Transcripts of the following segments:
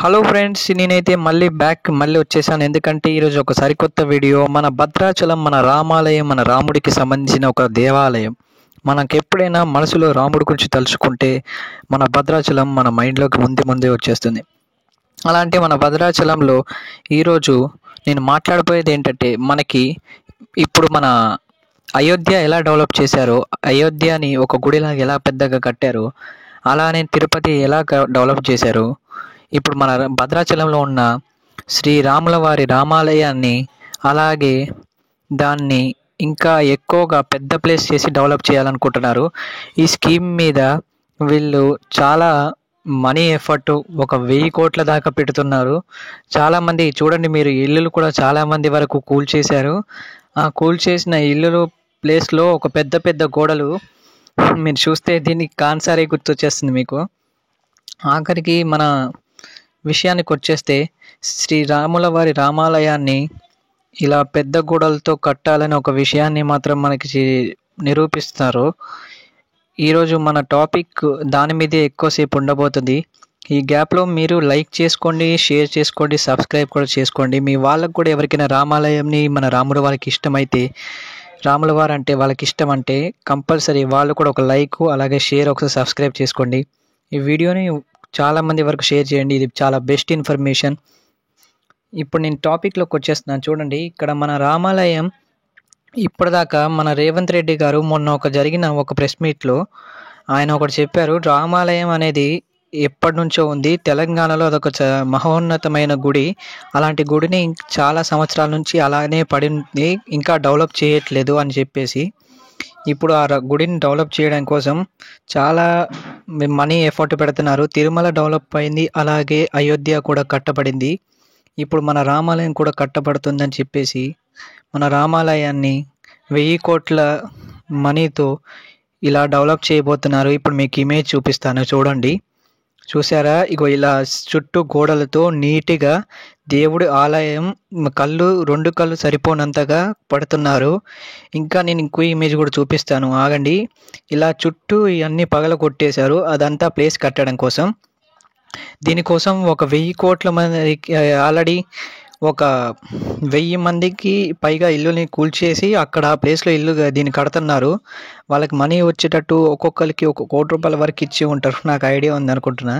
Hello friends, నేనైతే మళ్ళీ వచ్చేసాను. ఎందుకంటే ఈరోజు ఒక సరికొత్త వీడియో. మన భద్రాచలం, మన రామాలయం, మన రాముడికి సంబంధించిన ఒక దేవాలయం. మనకు ఎప్పుడైనా మనసులో రాముడి గురించి తలుచుకుంటే మన భద్రాచలం మన మైండ్లోకి ముందే వచ్చేస్తుంది. అలాంటి మన భద్రాచలంలో ఈరోజు నేను మాట్లాడబోయేది ఏంటంటే, మనకి ఇప్పుడు మన అయోధ్య ఎలా డెవలప్ చేశారో, అయోధ్యని ఒక గుడిలాగా ఎలా పెద్దగా కట్టారో, అలానే తిరుపతి ఎలా డెవలప్ చేశారో, ఇప్పుడు మన భద్రాచలంలో ఉన్న శ్రీరాముల వారి రామాలయాన్ని అలాగే దాన్ని ఇంకా ఎక్కువగా పెద్ద ప్లేస్ చేసి డెవలప్ చేయాలనుకుంటున్నారు. ఈ స్కీమ్ మీద వీళ్ళు చాలా మనీ ఎఫర్ట్, ఒక 1000 కోట్ల దాకా పెడుతున్నారు. చాలామంది చూడండి, మీరు ఇల్లులు కూడా చాలామంది వరకు కూల్చేశారు. ఆ కూల్చేసిన ఇల్లులు ప్లేస్లో ఒక పెద్ద గోడలు మీరు చూస్తే దీనికి కాన్సారే గుర్తొచ్చేస్తుంది మీకు. ఆఖరికి మన విషయానికి వచ్చేస్తే, శ్రీరాముల వారి రామాలయాన్ని ఇలా పెద్ద గోడలతో కట్టాలని ఒక విషయాన్ని మాత్రం మనకి నిరూపిస్తారు. ఈరోజు మన టాపిక్ దాని మీదే ఎక్కువసేపు ఉండబోతుంది. ఈ గ్యాప్లో మీరు లైక్ చేసుకోండి, షేర్ చేసుకోండి, సబ్స్క్రైబ్ కూడా చేసుకోండి. మీ వాళ్ళకు కూడా ఎవరికైనా రామాలయంని, మన రాముడు వాళ్ళకి ఇష్టమైతే, రాముల వారు అంటే వాళ్ళకి ఇష్టం అంటే కంపల్సరీ వాళ్ళు కూడా ఒక లైక్ అలాగే షేర్, ఒకసారి సబ్స్క్రైబ్ చేసుకోండి. ఈ వీడియోని చాలామంది వరకు షేర్ చేయండి. ఇది చాలా బెస్ట్ ఇన్ఫర్మేషన్. ఇప్పుడు నేను టాపిక్లోకి వచ్చేస్తున్నాను. చూడండి, ఇక్కడ మన రామాలయం ఇప్పటిదాకా మన రేవంత్ రెడ్డి గారు మొన్న జరిగిన ఒక ప్రెస్ మీట్లో ఆయన ఒకటి చెప్పారు. రామాలయం అనేది ఎప్పటి నుంచో ఉంది, తెలంగాణలో అదొక మహోన్నతమైన గుడి. అలాంటి గుడిని చాలా సంవత్సరాల నుంచి అలానే పడింది, ఇంకా డెవలప్ చేయట్లేదు అని చెప్పేసి, ఇప్పుడు ఆ గుడిని డెవలప్ చేయడం కోసం చాలా మనీ ఎఫర్ట్ పెడుతున్నారు. తిరుమల డెవలప్ అయింది, అలాగే అయోధ్య కూడా కట్టబడింది. ఇప్పుడు మన రామాలయం కూడా కట్టబడుతుందని చెప్పేసి మన రామాలయాన్ని 1000 కోట్ల మనీతో ఇలా డెవలప్ చేయబోతున్నారు. ఇప్పుడు మీకు ఇమేజ్ చూపిస్తాను, చూడండి. చూసారా? ఇగో ఇలా చుట్టూ గోడలతో నీట్గా దేవుడి ఆలయం రెండు కళ్ళు సరిపోనంతగా పడుతున్నారు. ఇంకా నేను ఇంకో ఇమేజ్ కూడా చూపిస్తాను, ఆగండి. ఇలా చుట్టూ ఇవన్నీ పగల కొట్టేశారు, అదంతా ప్లేస్ కట్టడం కోసం. దీనికోసం ఒక 1000 కోట్ల మందికి ఆల్రెడీ ఒక 1000 మందికి పైగా ఇల్లుని కూల్చేసి అక్కడ ఆ ప్లేస్లో ఇల్లు దీన్ని కడుతున్నారు. వాళ్ళకి మనీ వచ్చేటట్టు ఒక్కొక్కరికి 1 కోటి రూపాయల వరకు ఇచ్చి ఉంటారు, నాకు ఐడియా ఉంది అనుకుంటున్నా.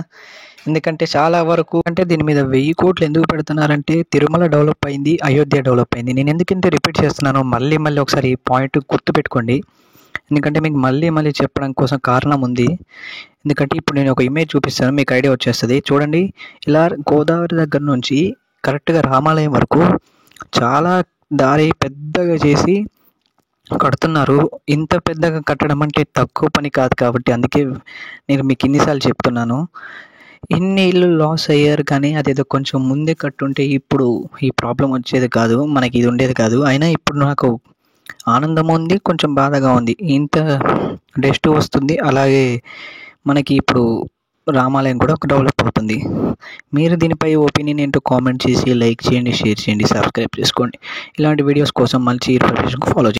ఎందుకంటే చాలా వరకు అంటే దీని మీద 1000 కోట్లు ఎందుకు పెడుతున్నారంటే, తిరుమల డెవలప్ అయింది, అయోధ్య డెవలప్ అయింది. నేను ఎందుకంటే రిపీట్ చేస్తున్నాను, మళ్ళీ ఒకసారి ఈ పాయింట్ గుర్తుపెట్టుకోండి. ఎందుకంటే మీకు మళ్ళీ చెప్పడం కోసం కారణం ఉంది. ఎందుకంటే ఇప్పుడు నేను ఒక ఇమేజ్ చూపిస్తాను, మీకు ఐడియా వచ్చేస్తుంది. చూడండి, ఇలా గోదావరి దగ్గర నుంచి కరెక్ట్గా రామాలయం వరకు చాలా దారి పెద్దగా చేసి కడుతున్నారు. ఇంత పెద్దగా కట్టడం అంటే తక్కువ పని కాదు, కాబట్టి అందుకే నేను మీకు ఇన్నిసార్లు చెప్తున్నాను. ఇన్ని ఇల్లు లాస్ అయ్యారు, కానీ అదేదో కొంచెం ముందే కట్టుంటే ఇప్పుడు ఈ ప్రాబ్లం వచ్చేది కాదు, మనకి ఇది ఉండేది కాదు. అయినా ఇప్పుడు నాకు ఆనందం ఉంది, కొంచెం బాధగా ఉంది. ఇంత డస్ట్ వస్తుంది, అలాగే మనకి ఇప్పుడు రామాలయం కూడా డెవలప్ అవుతుంది. మీరు దీనిపై ఒపీనియన్ ఏంటో కామెంట్ చేసి లైక్ చేయండి, షేర్ చేయండి, సబ్స్క్రైబ్ చేసుకోండి. ఇలాంటి వీడియోస్ కోసం మంచి ఇన్ఫర్మేషన్ ఫాలో చేయండి.